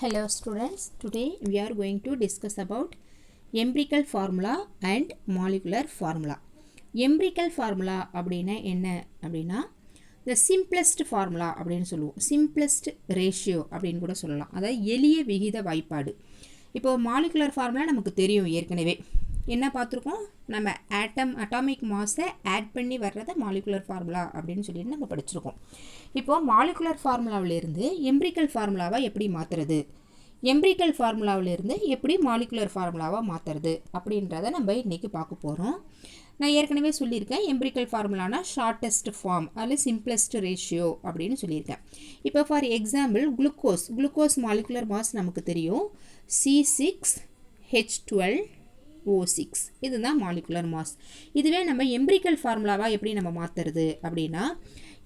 Hello students, today we are going to discuss about empirical formula and molecular formula. Empirical formula அப்படினா என்ன அப்படினா the simplest formula அப்படினு சொல்லுவோம். Simplest ratio அப்படினு கூட சொல்லலாம். அதாவது எளிய விகித வாய்ப்பாடு. இப்போ molecular formula நமக்கு தெரியும் ஏற்கனவே. என்ன பார்த்திருக்கோம்? நம்ம atomic mass ஆட் பண்ணி வர்றத molecular formula அப்படினு சொல்லிட்டு நம்ம படிச்சிருக்கோம். இப்போ molecular formulaவில இருந்து empirical formulaவை எப்படி மாத்துறது? empirical formulaவில இருந்து எப்படி molecular formulaவை மாத்துறது அப்படின்றத நம்ம இன்னைக்கு பார்க்க போறோம். நான் ஏற்கனவே சொல்லியிருக்கேன் empirical formulaனா shortest form அல்லது simplest ratio அப்படினு சொல்லியிருக்கேன். இப்போ for example glucose molecular mass நமக்கு தெரியும் C6H12O6 இதுதான் molecular mass. இதுவே நம்ம empirical formulaவா எப்படி நம்ம மாத்துறது அப்படினா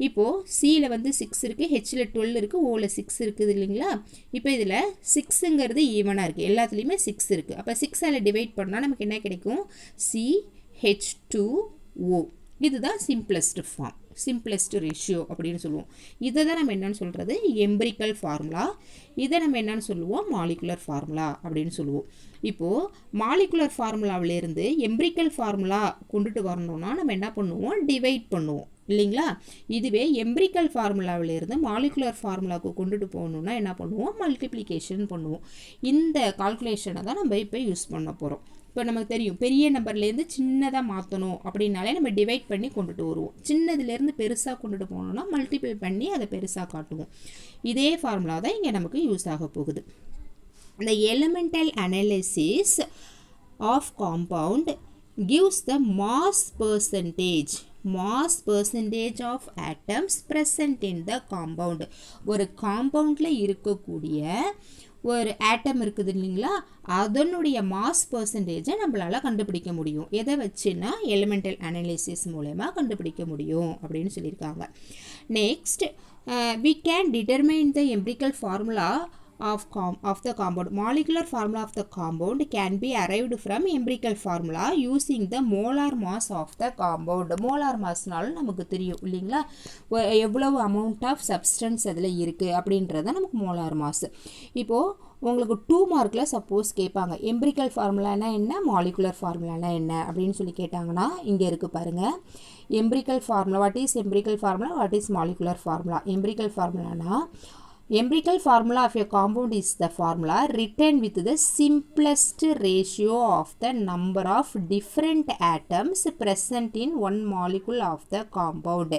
இப்போ Cல வந்து 6 இருக்கு, Hல 12 இருக்கு, Oல 6 இருக்குது இல்லைங்களா? இப்போ இதுல 6ங்கிறது ஈவனா இருக்கு. எல்லாத்துலயுமே 6 இருக்கு. அப்ப 6 ஆல டிவைட் பண்ணா நமக்கு என்ன கிடைக்கும்? CH2O. இதுதான் simplest form. simplest ratio அப்படினு சொல்லுவோம். இத தான் நம்ம என்னன்னு சொல்றது? empirical formula. இத நம்ம என்னன்னு சொல்லுவோம்? molecular formula அப்படினு சொல்லுவோம். இப்போ molecular formulaவில இருந்து empirical formula கொண்டுட்டு வரணும்னா நம்ம என்ன பண்ணுவோம்? டிவைட் பண்ணுவோம். இல்லைங்களா? இதுவே empirical formulaவில இருந்து molecular formulaக்கு கொண்டுட்டு போகணும்னா என்ன பண்ணுவோம்? மல்டிப்ளிகேஷன் பண்ணுவோம். இந்த கால்குலேஷனை தான் நம்ம இப்போ யூஸ் பண்ண போறோம். இப்போ நமக்கு தெரியும் பெரிய நம்பர்லேருந்து சின்னதாக மாற்றணும் அப்படின்னாலே நம்ம டிவைட் பண்ணி கொண்டுட்டு வருவோம். சின்னதுலேருந்து பெருசாக கொண்டுட்டு போகணும்னா மல்டிப்ளை பண்ணி அதை பெருசாக காட்டுவோம். இதே ஃபார்முலா தான் இங்கே நமக்கு யூஸ் ஆக போகுது. The elemental analysis of compound gives the mass percentage of atoms present in the compound. ஒரு காம்பவுண்டில் இருக்கக்கூடிய ஒரு ஆட்டம் இருக்குது இல்லைங்களா? அதனுடைய மாஸ் பர்சன்டேஜை நம்மளால கண்டுபிடிக்க முடியும். எதை வச்சுன்னா எலிமெண்டல் அனாலிசிஸ் மூலமா கண்டுபிடிக்க முடியும் அப்படின்னு சொல்லியிருக்காங்க. Next we can determine the empirical formula of the compound. Molecular formula of the compound can be arrived from empirical formula using the molar mass of the compound. molar massனாலும் நமக்கு தெரியும் இல்லைங்களா? எவ்வளவு amount of substance அதில் இருக்குது அப்படின்றத நமக்கு molar mass. இப்போது உங்களுக்கு 2 மார்க்கில் சப்போஸ் கேட்பாங்க empirical formulaனா என்ன, molecular formulaனா என்ன அப்படின்னு சொல்லி கேட்டாங்கன்னா இங்கே இருக்குது பாருங்கள். empirical formula, what is empirical formula, what is molecular formula? empirical formulaனா empirical formula of a compound is the formula written with the simplest ratio of the number of different atoms present in one molecule of the compound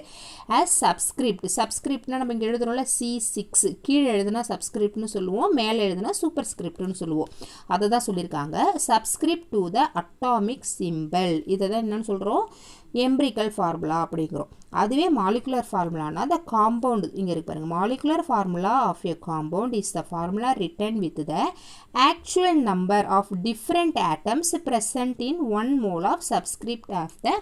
as subscript. subscriptனா நம்ம இங்கே எழுதுறோம்ல C6, கீழே எழுதுனா subscriptனு சொல்லுவோம், மேலே எழுதுனா superscriptனு சொல்லுவோம். அதை தான் சொல்லியிருக்காங்க. subscript to the atomic symbol. இதை தான் என்னன்னு சொல்கிறோம்? empirical formula அப்படிங்கிறோம். அதுவே molecular formulaனா the compound இங்கே இருக்கு பாருங்க. molecular formula of a compound is the formula written with the actual number of different atoms present in one mole of subscript of the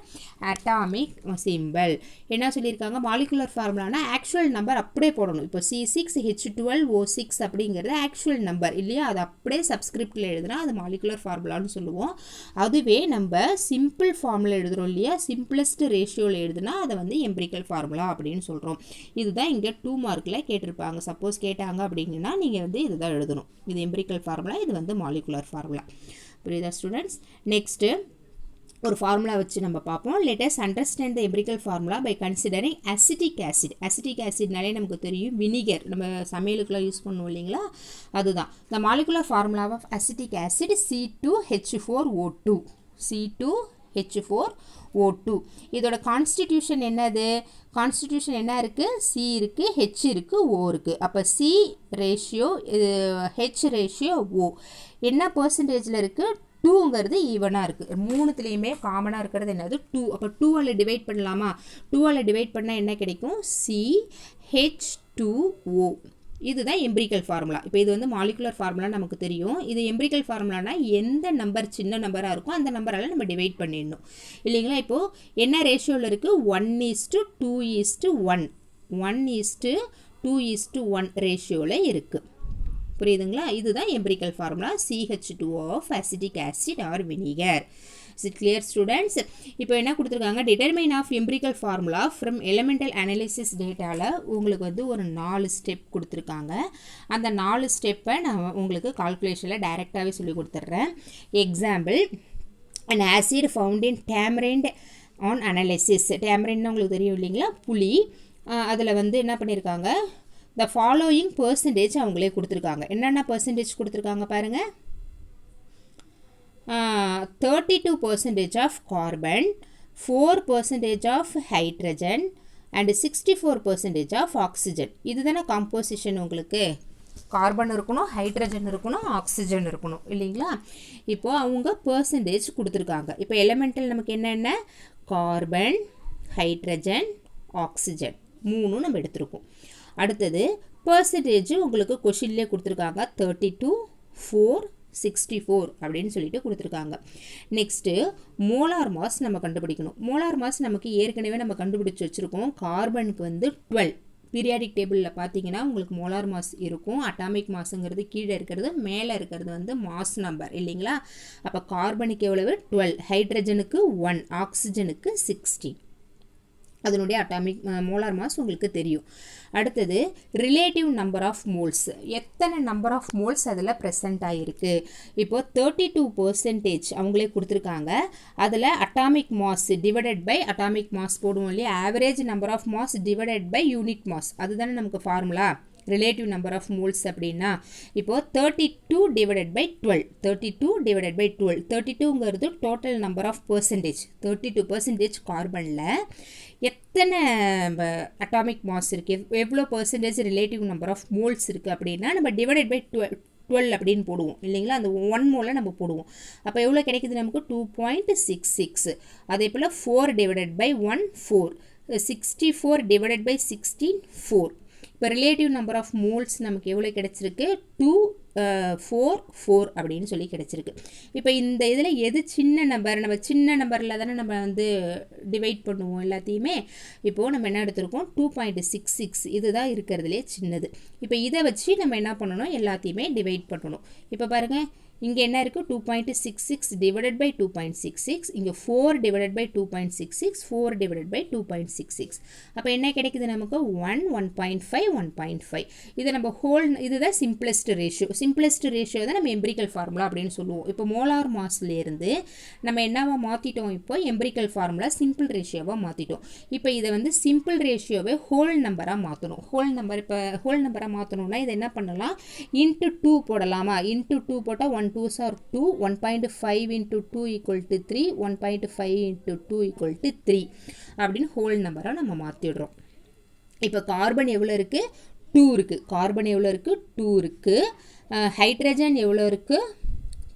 atomic symbol. என்ன சொல்லியிருக்காங்க? molecular formulaனா actual number அப்படியே போடணும். இப்போ C6H12O6 அப்படிங்கிறது actual number இல்லையா? அது அப்படியே subscriptல எழுதுனா அது molecular formulaன்னு சொல்லுவோம். அதுவே நம்ம simple formula எழுதுறோம் இல்லையா? simplest ratioல எழுதுனா அதை வந்து empirical formula அப்படின்னு சொல்கிறோம். இதுதான் இங்கே 2 மார்க்கில் கேட்டிருப்பாங்க. சப்போஸ் கேட்டாங்க அப்படிங்கன்னா நீங்கள் வந்து இதுதான் எழுதணும். இது empirical formula, இது வந்து molecular formula. புரியுதா ஸ்டூடெண்ட்ஸ்? நெக்ஸ்ட்டு ஒரு ஃபார்முலா வச்சு நம்ம பார்ப்போம். let us understand the empirical formula by considering acetic acid. acetic acidனாலே நமக்கு தெரியும் வினிகர், நம்ம சமையலுக்குலாம் யூஸ் பண்ணுவோம் இல்லைங்களா? அதுதான் the molecular formula of acetic acid C2H4O2. C2H4O2. இதோட கான்ஸ்டிடியூஷன் என்னது? கான்ஸ்டிடியூஷன் என்ன இருக்குது? C இருக்குது, H இருக்குது, O இருக்குது. அப்போ C ratio H ratio O என்ன பர்சன்டேஜில் இருக்குது? 2ங்கிறது ஈவனாக இருக்குது. மூணுத்துலேயுமே காமனாக இருக்கிறது என்னது? 2. அப்போ 2ஆல் டிவைட் பண்ணலாமா? 2ஆல் டிவைட் பண்ணால் என்ன கிடைக்கும்? CH2O. இதுதான் empirical formula. இப்போ இது வந்து molecular formula நமக்கு தெரியும். இது empirical formulaனா எந்த நம்பர் சின்ன நம்பராக இருக்கும் அந்த நம்பரால் நம்ம டிவைட் பண்ணிடணும் இல்லைங்களா? இப்போது என்ன ரேஷியோவில் இருக்குது? 1:2:1. 1:2:1 ரேஷியோவில் இருக்குது. புரியுதுங்களா? இதுதான் empirical formula CH2O of acetic acid or vinegar. Is it clear students? இப்போ என்ன கொடுத்துருக்காங்க, determine of empirical formula from elemental analysis dataல உங்களுக்கு வந்து ஒரு 4 ஸ்டெப் கொடுத்துருக்காங்க. அந்த 4 ஸ்டெப்பை நான் உங்களுக்கு கால்குலேஷனில் டைரெக்டாகவே சொல்லி கொடுத்துட்றேன். Example, an acid found in tamarind on analysis. tamarind உங்களுக்கு தெரியும் இல்லைங்களா, புளி. அதில் வந்து என்ன பண்ணியிருக்காங்க, the following percentage அவங்களே கொடுத்துருக்காங்க. என்னென்ன percentage கொடுத்துருக்காங்க பாருங்கள். 32% of carbon, 4% of hydrogen and 64% of oxygen. இதுதானே காம்போசிஷன். உங்களுக்கு கார்பன் இருக்கணும், ஹைட்ரஜன் இருக்கணும், ஆக்சிஜன் இருக்கணும் இல்லைங்களா. இப்போ அவங்க பர்சன்டேஜ் கொடுத்துருக்காங்க. இப்போ எலிமெண்டல் நமக்கு என்னென்ன, கார்பன், ஹைட்ரஜன், ஆக்சிஜன் 3 நம்ம எடுத்திருக்கோம். அடுத்தது பர்சன்டேஜ் உங்களுக்கு கொஷின்லேயே கொடுத்துருக்காங்க. 32, 4, 64 அப்படின்னு சொல்லிட்டு கொடுத்துருக்காங்க. நெக்ஸ்ட்டு மோலார் மாஸ் நம்ம கண்டுபிடிக்கணும். மோலார் மாஸ் நமக்கு ஏற்கனவே நம்ம கண்டுபிடிச்சி வச்சுருக்கோம். கார்பனுக்கு வந்து 12. பீரியாடிக் டேபிளில் பார்த்தீங்கன்னா உங்களுக்கு மோலார் மாஸ் இருக்கும். அட்டாமிக் மாஸுங்கிறது கீழே இருக்கிறது, மேலே இருக்கிறது வந்து மாஸ் நம்பர் இல்லைங்களா. அப்போ கார்பனுக்கு எவ்வளவு, 12, ஹைட்ரஜனுக்கு 1, ஆக்சிஜனுக்கு 16. அதனுடைய அட்டாமிக் மோலார் மாஸ் உங்களுக்கு தெரியும். அடுத்தது ரிலேட்டிவ் நம்பர் ஆஃப் மோல்ஸ், எத்தனை நம்பர் ஆஃப் மோல்ஸ் அதில் ப்ரெசண்ட் ஆகிருக்கு. இப்போது 32% அவங்களே கொடுத்துருக்காங்க. அதில் atomic mass divided by atomic mass போடுவோம் இல்லையா, average number of mass divided by unit mass, அதுதானே நமக்கு formula relative number of moles அப்படின்னா. இப்போது 32 டிவைடட் பை 12, 32 டிவைடட் பை 12, 32ங்கிறது டோட்டல் நம்பர் ஆஃப் பர்சன்டேஜ். 32% கார்பனில் எத்தனை அட்டாமிக் மாஸ் இருக்குது, எவ்வளோ percentage relative number of moles இருக்குது அப்படின்னா நம்ம டிவைடட் பை 12 அப்படின்னு போடுவோம் இல்லைங்களா. அந்த 1 மோலை நம்ம போடுவோம். அப்போ எவ்வளோ கிடைக்குது நமக்கு, 2.66. அதே போல் 4 டிவைடட் பை 1, 4, 64 டிவைடட் பை 16, 4. இப்போ ரிலேட்டிவ் நம்பர் ஆஃப் மோல்ஸ் நமக்கு எவ்வளோ கிடச்சிருக்கு, 2, 4, 4 அப்படின்னு சொல்லி கிடச்சிருக்கு. இப்போ இந்த இதில் எது சின்ன நம்பர், நம்ம சின்ன நம்பரில் தானே நம்ம வந்து டிவைட் பண்ணுவோம் எல்லாத்தையுமே. இப்போது நம்ம என்ன எடுத்திருக்கோம், 2.66, இதுதான் இருக்கிறதுலே சின்னது. இப்போ இதை வச்சு நம்ம என்ன பண்ணணும், எல்லாத்தையுமே டிவைட் பண்ணணும். இப்போ பாருங்கள், இங்கே என்ன இருக்குது, 2.66 டிவைடட் பை 2.66, இங்கே 4 டிவைடட் பை 2.66, 4 டிவைடட் பை 2.66. அப்போ என்ன கிடைக்குது நமக்கு, 1, 1.5, 1.5. இதை நம்ம இதுதான் சிம்பிளஸ்ட் ரேஷியோ. சிம்பிளஸ்ட் ரேஷியோ தான் நம்ம எம்பிரிக்கல் ஃபார்முலா அப்படின்னு சொல்லுவோம். இப்போ மோலார் மாஸ்லேருந்து நம்ம என்னவா மாற்றிட்டோம், இப்போ எம்பிரிக்கல் ஃபார்முலா சிம்பிள் ரேஷியோவாக மாற்றிட்டோம். இப்போ இதை வந்து சிம்பிள் ரேஷியோவை ஹோல் நம்பராக மாற்றணும். ஹோல் நம்பர் இப்போ ஹோல் நம்பராக மாற்றணும்னா இதை என்ன பண்ணலாம், இன்ட்டு 2 போடலாமா. இன்ட்டு 2 போட்டால் 1 2s are 2, 1.5 into 2 equal to 3, 1.5 into 2 equal to 3 அப்படின்னு ஹோல் நம்பராக நம்ம மாற்றிடுறோம். இப்போ கார்பன் எவ்வளோ இருக்குது, 2 இருக்குது. கார்பன் எவ்வளோ இருக்குது, 2 இருக்குது. ஹைட்ரஜன் எவ்வளோ இருக்குது,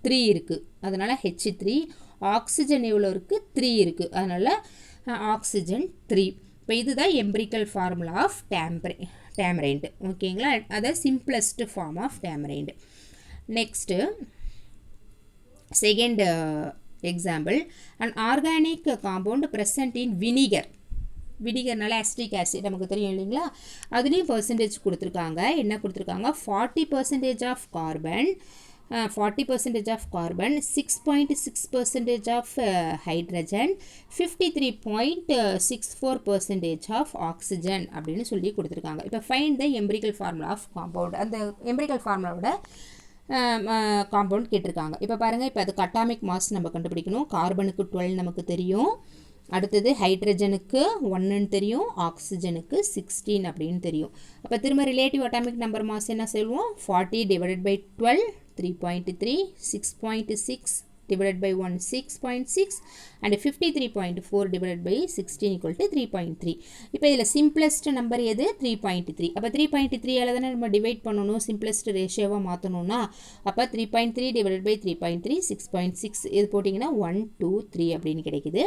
3 இருக்குது. அதனால் H3. ஆக்சிஜன் எவ்வளோ இருக்குது, 3 இருக்குது. அதனால் ஆக்சிஜன் 3. இப்போ இதுதான் எம்பிரிக்கல் ஃபார்முலா ஆஃப் டேமரைண்ட். ஓகேங்களா, அதாவது simplest form of tamarind. Next second example, an organic compound present in vinegar. வினிகர்னால அசிட்டிக் ஆசிட் நமக்கு தெரியும் இல்லைங்களா. அதுலேயும் பர்சன்டேஜ் கொடுத்துருக்காங்க. என்ன கொடுத்துருக்காங்க, 40% of carbon, 40% of carbon, 6.6% of hydrogen, 53.64% of oxygen அப்படின்னு சொல்லி கொடுத்துருக்காங்க. இப்போ find the empirical formula of compound. அந்த எம்பிரிக்கல் ஃபார்முலாவோட காம்பவுண்ட் கேட்டிருக்காங்க. இப்போ பாருங்கள், இப்போ அதுக்கு அட்டாமிக் மாஸ் நம்ம கண்டுபிடிக்கணும். கார்பனுக்கு 12 நமக்கு தெரியும். அடுத்தது ஹைட்ரஜனுக்கு 1ன்னு தெரியும், ஆக்சிஜனுக்கு 16 அப்படின்னு தெரியும். அப்போ திரும்ப ரிலேட்டிவ் அட்டாமிக் நம்பர் மாஸ் என்ன சொல்லுவோம், 40 divided by 12, 3.3, 6.6 divided by 1, 6.6 and 53.4 divided by 16 equal to 3.3. இப்போ இதில் simplest number எது, 3.3. அப்போ 3.3 ஆல் தானே நம்ம டிவைட் பண்ணணும், simplest ரேஷியோவாக மாற்றணும்னா. அப்போ 3.3 divided by 3.3, 6.6 இது போட்டிங்கன்னா 1, 2, 3 அப்படின்னு கிடைக்குது.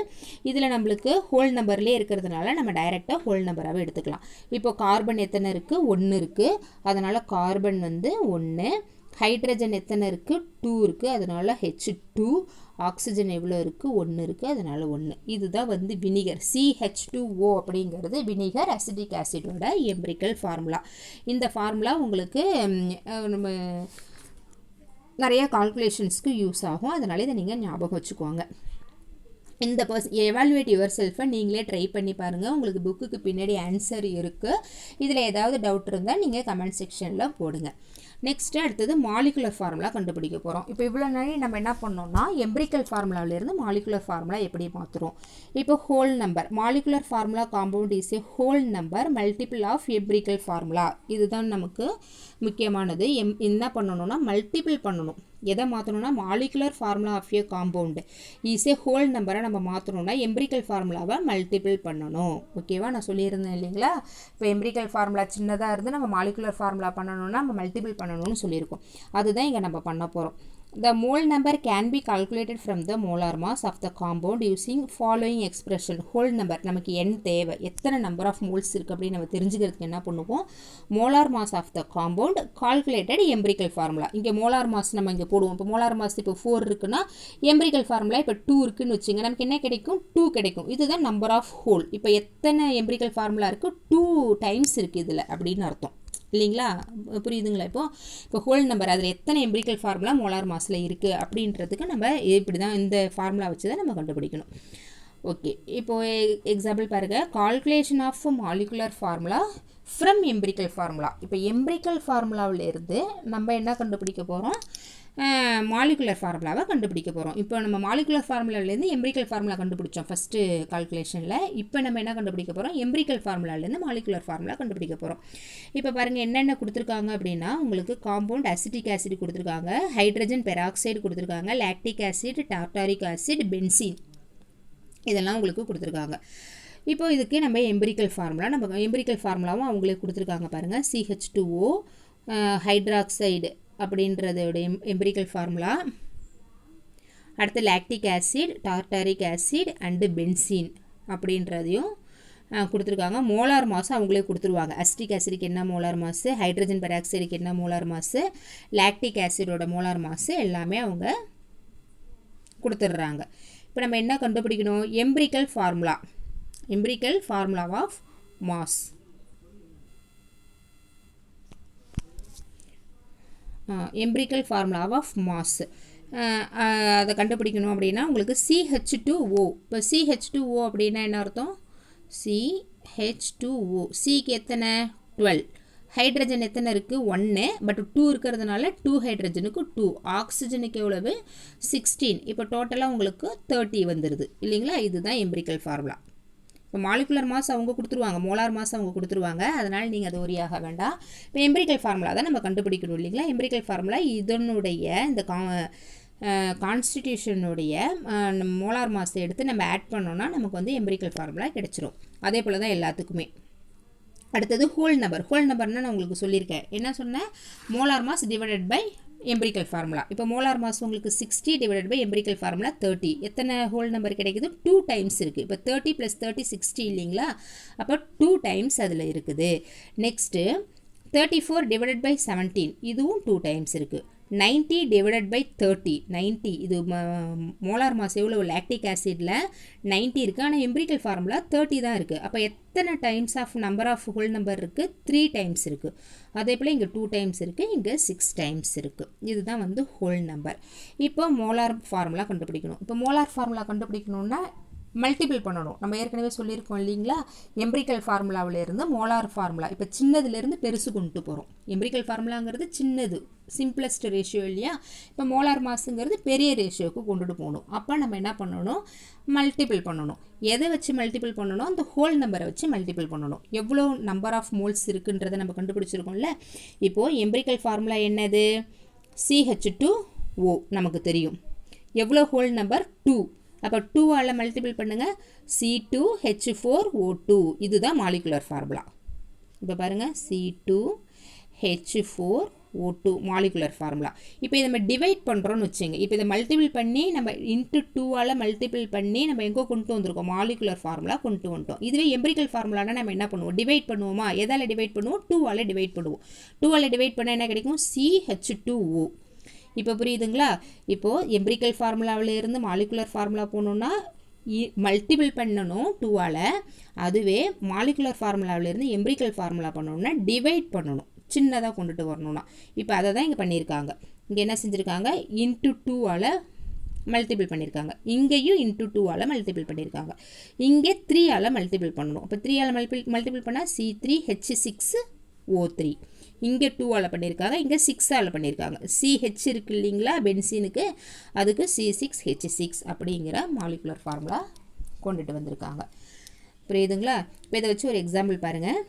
இதில் நம்மளுக்கு ஹோல் நம்பர்லேயே இருக்கிறதுனால நம்ம டைரெக்டாக ஹோல் நம்பராகவே எடுத்துக்கலாம். இப்போ கார்பன் எத்தனை இருக்குது, 1 இருக்குது. அதனால் கார்பன் வந்து 1. ஹைட்ரஜன் எத்தனை இருக்குது, 2 இருக்குது. அதனால் H2. ஆக்சிஜன் எவ்வளோ இருக்குது, 1 இருக்குது. அதனால் 1. இதுதான் வந்து வினிகர், CH2O அப்படிங்கிறது வினிகர் அசிட்டிக் ஆசிடோட எம்பிரிக்கல் ஃபார்முலா. இந்த ஃபார்முலா உங்களுக்கு நம்ம நிறைய கால்குலேஷன்ஸ்க்கு யூஸ் ஆகும். அதனால் இதை நீங்கள் ஞாபகம் வச்சுக்கோங்க. இந்த எவாலுவேட் யுவர் செல்ஃபை நீங்களே ட்ரை பண்ணி பாருங்கள். உங்களுக்கு புக்குக்கு பின்னாடி ஆன்சர் இருக்குது. இதில் ஏதாவது டவுட் இருந்தால் நீங்கள் கமெண்ட் செக்ஷனில் போடுங்க. நெக்ஸ்ட்டு அடுத்தது மாலிகுலர் ஃபார்முலா கண்டுபிடிக்க போகிறோம். இப்போ இவ்வளோ நாள் நம்ம என்ன பண்ணோம்னா எம்பிரிக்கல் ஃபார்முலாவிலேருந்து மாலிகுலர் ஃபார்முலா எப்படி மாற்றுறோம். இப்போ whole number molecular formula compound is a whole number multiple of empirical formula. இதுதான் நமக்கு முக்கியமானது. என்ன பண்ணணும்னா மல்டிபிள் பண்ணணும். எதை மாற்றணும்னா molecular formula of a compound is a whole நம்பரை நம்ம மாற்றணும்னா எம்பிரிக்கல் ஃபார்முலாவை மல்டிபிள் பண்ணணும். ஓகேவா, நான் சொல்லியிருந்தேன் இல்லைங்களா. இப்போ எம்பிரிக்கல் ஃபார்முலா சின்னதாக இருந்து நம்ம மாலிகுலர் ஃபார்முலா பண்ணணும்னா நம்ம மல்டிபிள் பண்ணணும்னு சொல்லியிருக்கோம். அதுதான் இங்கே நம்ம பண்ண போகிறோம். The mole number can be calculated from the molar mass of the compound using following expression. whole number நமக்கு n தேவை, எத்தனை நம்பர் ஆஃப் மோல்ஸ் இருக்குது அப்படின்னு நம்ம தெரிஞ்சுக்கிறதுக்கு என்ன பண்ணுவோம், molar mass of the compound calculated empirical formula. இங்கே மோலார் மாஸ் நம்ம இங்கே போடுவோம். இப்போ மோலார் மாஸ் இப்போ 4 இருக்குன்னா எம்பிரிக்கல் ஃபார்முலா இப்போ 2 இருக்குன்னு வச்சுங்க, நமக்கு என்ன கிடைக்கும் 2 கிடைக்கும். இதுதான் நம்பர் ஆஃப் ஹோல். இப்போ எத்தனை எம்பிரிக்கல் ஃபார்முலா இருக்குது 2 டைம்ஸ் இருக்குது இதில் அப்படின்னு அர்த்தம் இல்லைங்களா. புரியுதுங்களா. இப்போ ஹோல் நம்பர் அதில் எத்தனை எம்பிரிக்கல் ஃபார்முலா மோலார் மாஸில் இருக்குது அப்படின்றதுக்கு நம்ம இப்படி தான் இந்த ஃபார்முலா வச்சு தான் நம்ம கண்டுபிடிக்கணும். ஓகே, இப்போது எக்ஸாம்பிள் பாருங்கள். Calculation of molecular formula from empirical formula. இப்போ எம்பிரிக்கல் ஃபார்முலாவிலேருந்து நம்ம என்ன கண்டுபிடிக்க போகிறோம், மாலிகுலர் ஃபார்முலாவை கண்டுபிடிக்க போகிறோம். இப்போ நம்ம மாலிகுலர் ஃபார்முலாவிலேருந்து எம்பிரிக்கல் ஃபார்முலா கண்டுபிடிச்சோம் ஃபஸ்ட்டு கால்குலேஷனில். இப்போ நம்ம என்ன கண்டுபிடிக்க போகிறோம், எம்பிரிக்கல் ஃபார்முலாவிலேருந்து மாலிகுலர் ஃபார்முலா கண்டுபிடிக்க போகிறோம். இப்போ பாருங்கள் என்னென்ன கொடுத்துருக்காங்க அப்படின்னா உங்களுக்கு காம்பவுண்ட் அசிட்டிக் ஆசிட் கொடுத்துருக்காங்க, ஹைட்ரஜன் பெராக்சைடு கொடுத்துருக்காங்க, lactic acid, tartaric acid, benzene இதெல்லாம் உங்களுக்கு கொடுத்துருக்காங்க. இப்போ இதுக்கு நம்ம எம்பிரிக்கல் ஃபார்முலாவும் அவங்களே கொடுத்துருக்காங்க பாருங்கள். CH2O ஹைட்ராக்சைடு அப்படின்றதோட எம்பிரிக்கல் ஃபார்முலா, அடுத்து lactic acid, tartaric acid and benzene அப்படின்றதையும் கொடுத்துருக்காங்க. மோலார் மாஸ் அவங்களே கொடுத்துருவாங்க. அசிட்டிக் ஆசிடுக்கு என்ன மோலார் மாசு, ஹைட்ரஜன் பெராக்சைடுக்கு என்ன மோலார் மாசு, லாக்டிக் ஆசிடோட மோலார் மாசு எல்லாமே அவங்க கொடுத்துட்றாங்க. இப்போ நம்ம என்ன கண்டுபிடிக்கணும், empirical formula of mass. Empirical formula of mass அதை கண்டுபிடிக்கணும் அப்படின்னா உங்களுக்கு CH2O. இப்போ CH2O அப்படின்னா என்ன அர்த்தம், CH2O சிக்கு எத்தனை 12, ஹைட்ரஜன் எத்தனை இருக்குது 1, பட் 2 இருக்கிறதுனால 2 ஹைட்ரஜனுக்கு 2, ஆக்சிஜனுக்கு எவ்வளவு 16. இப்போ டோட்டலாக உங்களுக்கு 30 வந்துடுது இல்லைங்களா. இதுதான் எம்பிரிக்கல் ஃபார்முலா. இப்போ மாலிகுலர் மாஸ் அவங்க கொடுத்துருவாங்க, மோலார் மாஸ் அவங்க கொடுத்துருவாங்க, அதனால் நீங்கள் அது ஒரியாக வேண்டாம். இப்போ எம்பிரிக்கல் ஃபார்முலா தான் நம்ம கண்டுபிடிக்கணும் இல்லைங்களா. எம்பிரிக்கல் ஃபார்முலா இதனுடைய இந்த கான்ஸ்டிடியூஷனுடைய மோலார் மாஸை எடுத்து நம்ம ஆட் பண்ணோன்னா நமக்கு வந்து எம்பிரிக்கல் ஃபார்முலா கிடைச்சிரும். அதே போல் தான் எல்லாத்துக்குமே. அடுத்தது ஹோல் நம்பர்னா நான் உங்களுக்கு சொல்லியிருக்கேன். என்ன சொன்னேன், molar mass divided by empirical formula. இப்போ மோலார் மாஸ் உங்களுக்கு 60 டிவைடட் பை எம்பிரிக்கல் ஃபார்முலா 30. எத்தனை ஹோல் நம்பர் கிடைக்குது, 2 டைம்ஸ் இருக்குது. இப்போ 30 + 30 60 இல்லைங்களா. அப்போ 2 டைம்ஸ் அதில் இருக்குது. நெக்ஸ்ட்டு 34 டிவைடட் பை 17 இதுவும் 2 டைம்ஸ் இருக்குது. 90 டிவைடட் பை 30 90 இது மோலார் மாஸ் எவ்வளோ, லாக்டிக் ஆசிடில் 90 இருக்குது, ஆனால் எம்பிரிக்கல் ஃபார்முலா 30 தான் இருக்குது. அப்போ எத்தனை times of number of whole number இருக்குது, 3 டைம்ஸ் இருக்குது. அதே போல் இங்கே 2 டைம்ஸ் இருக்குது, இங்கே 6 டைம்ஸ் இருக்குது. இதுதான் வந்து ஹோல் நம்பர். இப்போ மோலார் ஃபார்முலா கண்டுபிடிக்கணும். இப்போ மோலார் ஃபார்முலா கண்டுபிடிக்கணும்னா மல்டிபிள் பண்ணணும். நம்ம ஏற்கனவே சொல்லியிருக்கோம் இல்லைங்களா, எம்பிரிக்கல் ஃபார்முலாவிலேருந்து மோலார் ஃபார்முலா இப்போ சின்னதுலேருந்து பெருசு கொண்டு போகிறோம். எம்பிரிக்கல் ஃபார்முலாங்கிறது சின்னது, சிம்பிளஸ்ட் ரேஷியோ இல்லையா. இப்போ மோலார் மாஸுங்கிறது பெரிய ரேஷியோவுக்கு கொண்டுட்டு போகணும். அப்போ நம்ம என்ன பண்ணணும், மல்டிபிள் பண்ணணும். எதை வச்சு மல்டிபிள் பண்ணணும், அந்த ஹோல் நம்பரை வச்சு மல்டிபிள் பண்ணணும். எவ்வளோ நம்பர் ஆஃப் மோல்ஸ் இருக்குன்றதை நம்ம கண்டுபிடிச்சிருக்கோம்ல. இப்போது எம்பிரிக்கல் ஃபார்முலா என்னது, CH2O நமக்கு தெரியும். எவ்வளோ ஹோல் நம்பர் 2. அப்போ 2ஆல் மல்டிபிள் பண்ணுங்கள், C2H4O2 இதுதான் மாலிகுலர் ஃபார்முலா. இப்போ பாருங்கள் C2H4O2 மாலிகுலர் ஃபார்முலா. இப்போ இதை நம்ம டிவைட் பண்ணுறோன்னு வச்சுங்க. இப்போ இதை மல்டிபிள் பண்ணி நம்ம இன்ட்டு 2ஆல் மல்டிபிள் பண்ணி நம்ம எங்கே கொண்டு வந்திருக்கோம், மாலிகுலர் ஃபார்முலா கொண்டு வந்துட்டோம். இதுவே எம்பிரிக்கல் ஃபார்முலானா நம்ம என்ன பண்ணுவோம், டிவைட் பண்ணுவோமா, எதால் டிவைட் பண்ணுவோம், 2ஆல் டிவைட் பண்ணுவோம். 2ஆல் டிவைட் பண்ணால் என்ன கிடைக்கும், CH2O. இப்போ புரியுதுங்களா. இப்போது எம்பிரிக்கல் ஃபார்முலாவிலேருந்து மாலிகுலர் ஃபார்முலா போகணுன்னா மல்டிபிள் பண்ணணும் 2ஆல். அதுவே மாலிகுலர் ஃபார்முலாவிலேருந்து எம்பிரிக்கல் ஃபார்முலா பண்ணணுன்னா டிவைட் பண்ணணும், சின்னதாக கொண்டுட்டு வரணும்னா. இப்போ அதை தான் இங்கே பண்ணியிருக்காங்க. இங்கே என்ன செஞ்சுருக்காங்க, இன்ட்டு 2ஆல் மல்டிபிள் பண்ணியிருக்காங்க, இங்கேயும் இன்ட்டு 2ஆல் மல்டிபிள் பண்ணியிருக்காங்க, இங்கே 3ஆல் மல்டிபிள் பண்ணணும். அப்போ 3ஆல் மல்டிபிள் பண்ணால் C3H6O3, இங்கே 2ஆல் பண்ணியிருக்காங்க, இங்கே 6ஆல் பண்ணியிருக்காங்க. CH இருக்கு இல்லைங்களா பென்சீனுக்கு, அதுக்கு C6H6 அப்படிங்கிற மாலிகுலர் ஃபார்முலா கொண்டுட்டு வந்திருக்காங்க. புரியுதுங்களா? இப்போ இதை வச்சு ஒரு எக்ஸாம்பிள் பாருங்கள்.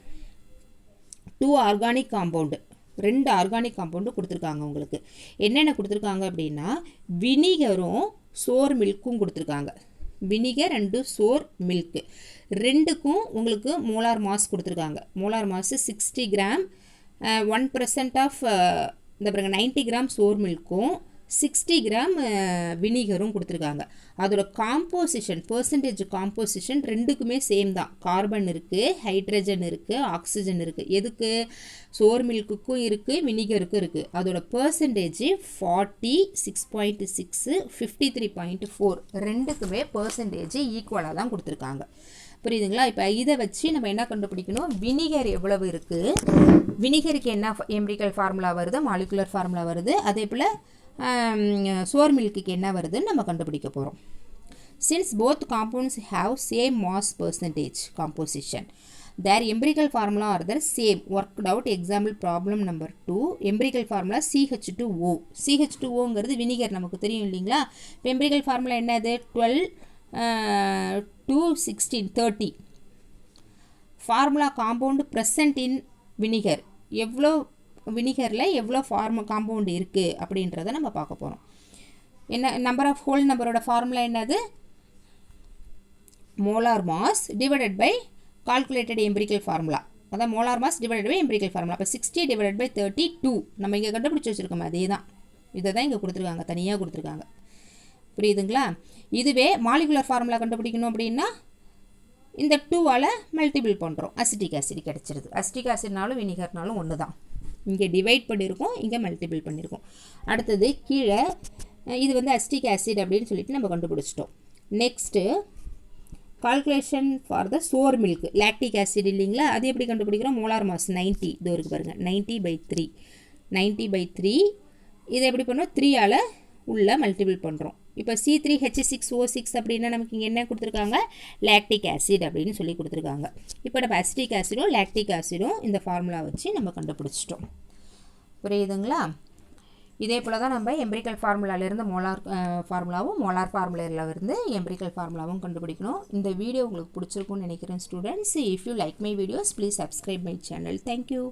2 ஆர்கானிக் காம்பவுண்டு, 2 ஆர்கானிக் காம்பவுண்டு கொடுத்துருக்காங்க. உங்களுக்கு என்னென்ன கொடுத்துருக்காங்க அப்படின்னா வினிகரும் சோர் மில்க்கும் கொடுத்துருக்காங்க. வினிகர் அண்டு சோர் மில்க்கு ரெண்டுக்கும் உங்களுக்கு மோலார் மாஸ் கொடுத்துருக்காங்க. மோலார் மாஸ் 60 கிராம், 1% ஆஃப் இந்த பாருங்க 90 கிராம் சோர் மில்க்கும் 60 கிராம் வினிகரும் கொடுத்துருக்காங்க. அதோட காம்போசிஷன் பெர்சன்டேஜ் காம்போசிஷன் ரெண்டுக்குமே சேம் தான். கார்பன் இருக்குது, ஹைட்ரஜன் இருக்குது, ஆக்சிஜன் இருக்குது. எதுக்கு? சோர் மில்க்குக்கும் இருக்குது, வினிகருக்கும் இருக்குது. அதோட பெர்சன்டேஜ் 40, 6.6, 53.4 ரெண்டுக்குமே பெர்சன்டேஜ் ஈக்குவலாக தான் கொடுத்துருக்காங்க. புரியுதுங்களா? இப்போ இதை வச்சு நம்ம என்ன கண்டுபிடிக்கணும்? வினிகர் எவ்வளவு இருக்குது, வினிகருக்கு என்ன எம்பிரிக்கல் ஃபார்முலா வருது, மாலிகுலர் ஃபார்முலா வருது, அதே போல் சோர் மில்க்குக்கு என்ன வருதுன்னு நம்ம கண்டுபிடிக்க போகிறோம். Since both compounds have same mass percentage composition, their empirical formula are the same. Worked out. Example problem number 2. Empirical formula CH2O. CH2Oங்கிறது vinegar நமக்கு தெரியும் இல்லைங்களா? இப்போ empirical formula என்னது? 12 2 16 30. Formula compound present in vinegar. எவ்வளோ வினிகரில் எவ்வளோ காம்பவுண்ட் இருக்குது அப்படின்றத நம்ம பார்க்க போகிறோம். என்ன நம்பர் ஆஃப் ஹோல் நம்பரோட ஃபார்முலா என்னது? Molar mass divided by calculated empirical formula. அதான் molar mass divided by empirical formula. அப்போ 60 டிவைடட் பை 32 நம்ம இங்கே கண்டுபிடிச்சி வச்சுருக்கோம். அதே தான், இதை தான் இங்கே கொடுத்துருக்காங்க, தனியாக கொடுத்துருக்காங்க. புரியுதுங்களா? இதுவே மாலிகுலர் ஃபார்முலா கண்டுபிடிக்கணும் அப்படின்னா இந்த 2ஆல் மல்டிபிள் பண்ணுறோம், அசிட்டிக் ஆசிட் கிடச்சிருது. அசிட்டிக் ஆசிட்னாலும் வினிகர்னாலும் ஒன்று தான். இங்கே டிவைட் பண்ணியிருக்கோம், இங்கே மல்டிபிள் பண்ணியிருக்கோம். அடுத்தது கீழே இது வந்து அசிட்டிக் ஆசிட் அப்படின்னு சொல்லிட்டு நம்ம கண்டுபிடிச்சிட்டோம். Next calculation for the sour milk, lactic acid இல்லைங்களா? அது எப்படி கண்டுபிடிக்கிறோம்? மோலார் மாஸ் 90, இது இருக்குது பாருங்கள், 90/3. 90/3 இதை எப்படி பண்ணோம்? 3ஆல் உள்ள மல்டிபிள் பண்ணுறோம். இப்போ C3H6O6 அப்படின்னா நமக்கு இங்கே என்ன கொடுத்துருக்காங்க? லாக்டிக் ஆசிட் அப்படின்னு சொல்லி கொடுத்துருக்காங்க. இப்போ நம்ம அசிட்டிக் ஆசிடும் லாக்டிக் ஆசிடும் இந்த ஃபார்முலா வச்சு நம்ம கண்டுபிடிச்சிட்டோம். புரியுதுங்களா? இதே போல் தான் நம்ம எம்பிரிக்கல் ஃபார்முலாவிலேருந்து மோலார் ஃபார்முலாவும், மோலார் ஃபார்முலாவிலேருந்து எம்பிரிக்கல் ஃபார்முலாவும் கண்டுபிடிக்கணும். இந்த வீடியோ உங்களுக்கு பிடிச்சிருக்குன்னு நினைக்கிறேன் students. If you like my videos please subscribe my channel. Thank you.